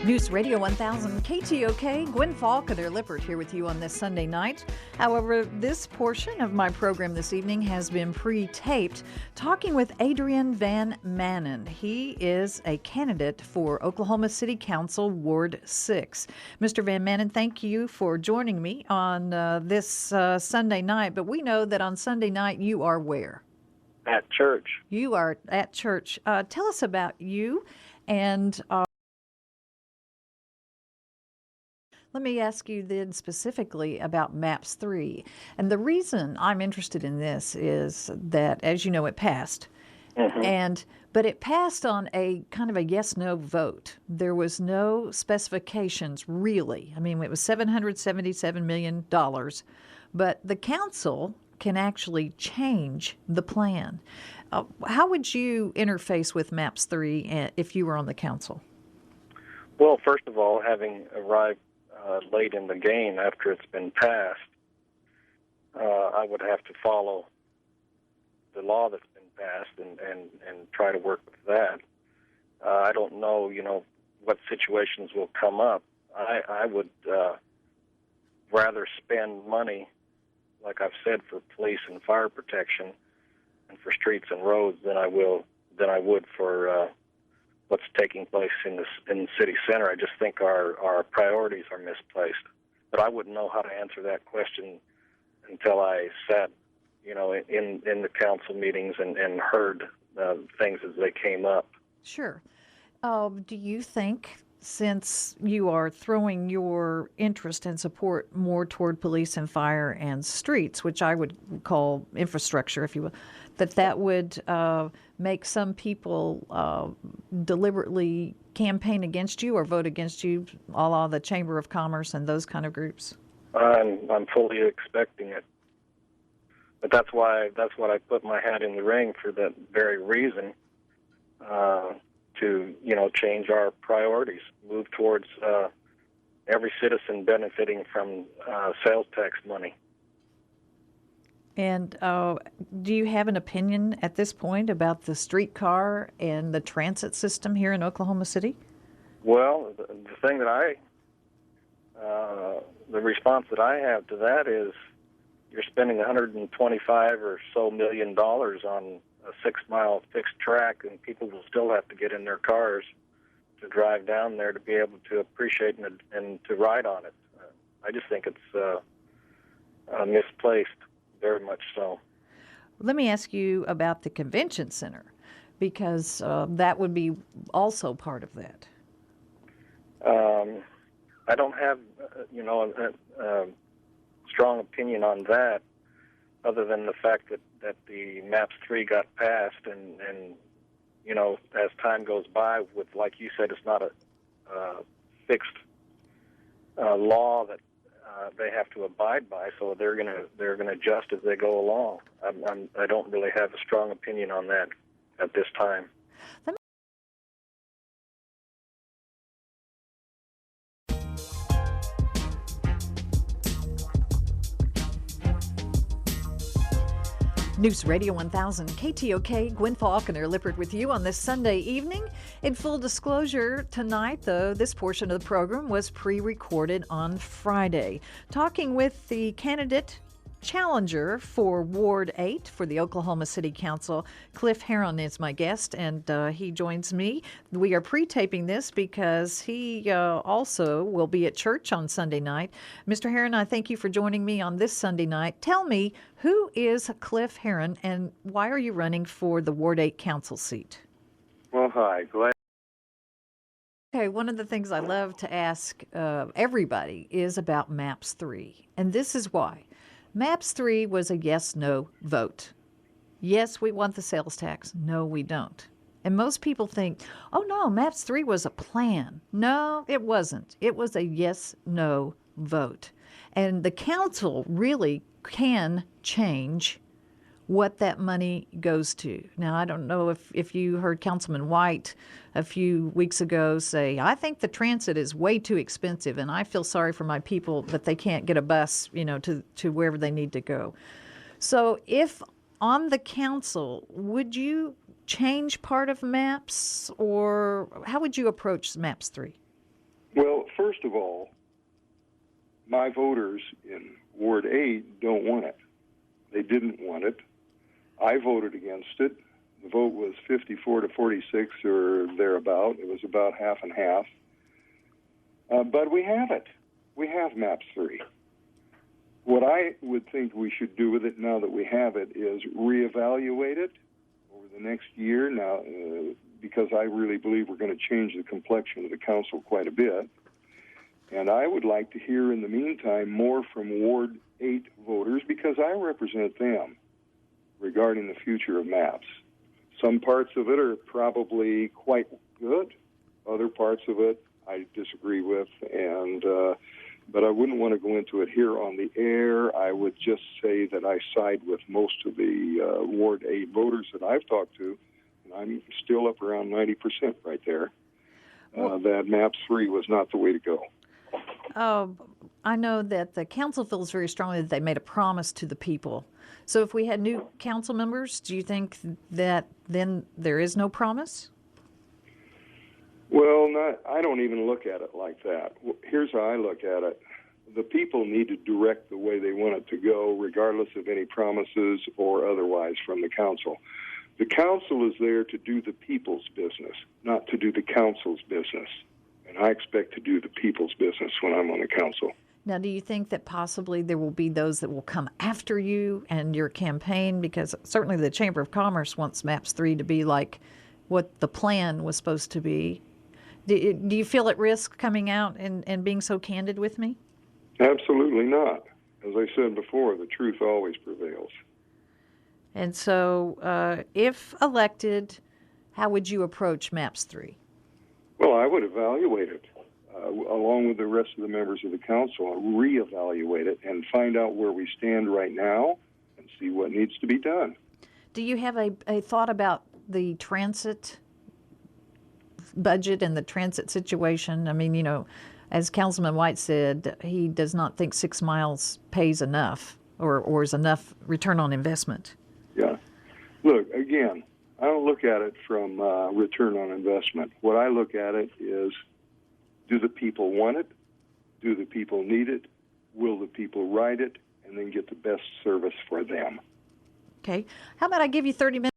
News Radio 1000 KTOK, Gwin Faulconer Lippert here with you on this Sunday night. However, this portion of my program this evening has been pre-taped, talking with Adrian Van Manen. He is a candidate for Oklahoma City Council Ward 6. Mr. Van Manen, thank you for joining me on this Sunday night. But we know that on Sunday night you are where? At church. You are at church. Tell us about you and... Let me ask you then specifically about MAPS 3. And the reason I'm interested in this is that, as you know, it passed. But it passed on a kind of a yes-no vote. There was no specifications, really. I mean, it was $777 million. But the council can actually change the plan. How would you interface with MAPS 3 if you were on the council? Well, first of all, having arrived late in the game after it's been passed, I would have to follow the law that's been passed and try to work with that. I don't know, what situations will come up. I would rather spend money, like I've said, for police and fire protection and for streets and roads than I would for what's taking place in the city center. I just think our priorities are misplaced. But I wouldn't know how to answer that question until I sat, in the council meetings and heard things as they came up. Sure. Do you think, since you are throwing your interest and support more toward police and fire and streets, which I would call infrastructure, if you will, that would make some people deliberately campaign against you or vote against you, a la the Chamber of Commerce and those kind of groups? I'm fully expecting it. But that's what I put my hat in the ring for, that very reason, to change our priorities, move towards every citizen benefiting from sales tax money. And do you have an opinion at this point about the streetcar and the transit system here in Oklahoma City? Well, the thing that the response that I have to that is, you're spending $125 or so million on a 6-mile fixed track, and people will still have to get in their cars to drive down there to be able to appreciate and to ride on it. I just think it's misplaced. Very much so. Let me ask you about the convention center, because that would be also part of that. I don't have, a strong opinion on that, other than the fact that the MAPS 3 got passed, and as time goes by, with, like you said, it's not a fixed law that they have to abide by, so they're gonna adjust as they go along. I don't really have a strong opinion on that at this time. News Radio 1000 KTOK, Gwin Faulconer Lippert with you on this Sunday evening. In full disclosure, tonight, though, this portion of the program was pre-recorded on Friday. Talking with the candidate challenger for Ward 8 for the Oklahoma City Council, Cliff Heron is my guest, and he joins me. We are pre-taping this because he also will be at church on Sunday night. Mr. Heron, I thank you for joining me on this Sunday night. Tell me, who is Cliff Heron, and why are you running for the Ward 8 council seat? Well, hi. Glad. Okay, one of the things I love to ask everybody is about MAPS 3, and this is why. MAPS 3 was a yes-no vote. Yes, we want the sales tax. No, we don't. And most people think, oh, no, MAPS 3 was a plan. No, it wasn't. It was a yes-no vote. And the council really can change what that money goes to. Now, I don't know if you heard Councilman White a few weeks ago say, I think the transit is way too expensive, and I feel sorry for my people that they can't get a bus, to wherever they need to go. So if on the council, would you change part of MAPS, or how would you approach MAPS 3? first of all, my voters in Ward 8 don't want it. They didn't want it. I voted against it. The vote was 54 to 46 or thereabout. It was about half and half. But we have it. We have MAPS 3. What I would think we should do with it now that we have it is reevaluate it over the next year now, because I really believe we're going to change the complexion of the council quite a bit. And I would like to hear in the meantime more from Ward 8 voters, because I represent them regarding the future of MAPS. Some parts of it are probably quite good. Other parts of it I disagree with, but I wouldn't want to go into it here on the air. I would just say that I side with most of the Ward 8 voters that I've talked to, and I'm still up around 90% right there, that MAPS 3 was not the way to go. I know that the council feels very strongly that they made a promise to the people. So if we had new council members, do you think that then there is no promise? Well, I don't even look at it like that. Here's how I look at it. The people need to direct the way they want it to go, regardless of any promises or otherwise from the council. The council is there to do the people's business, not to do the council's business. And I expect to do the people's business when I'm on the council. Now, do you think that possibly there will be those that will come after you and your campaign? Because certainly the Chamber of Commerce wants MAPS 3 to be like what the plan was supposed to be. Do you feel at risk coming out and being so candid with me? Absolutely not. As I said before, the truth always prevails. And so if elected, how would you approach MAPS 3? Well, I would evaluate it, along with the rest of the members of the council, and reevaluate it and find out where we stand right now and see what needs to be done. Do you have a thought about the transit budget and the transit situation? I mean, as Councilman White said, he does not think 6 miles pays enough or is enough return on investment. Yeah. Look, again, I don't look at it from return on investment. What I look at it is, do the people want it? Do the people need it? Will the people ride it? And then get the best service for them. Okay. How about I give you 30 minutes?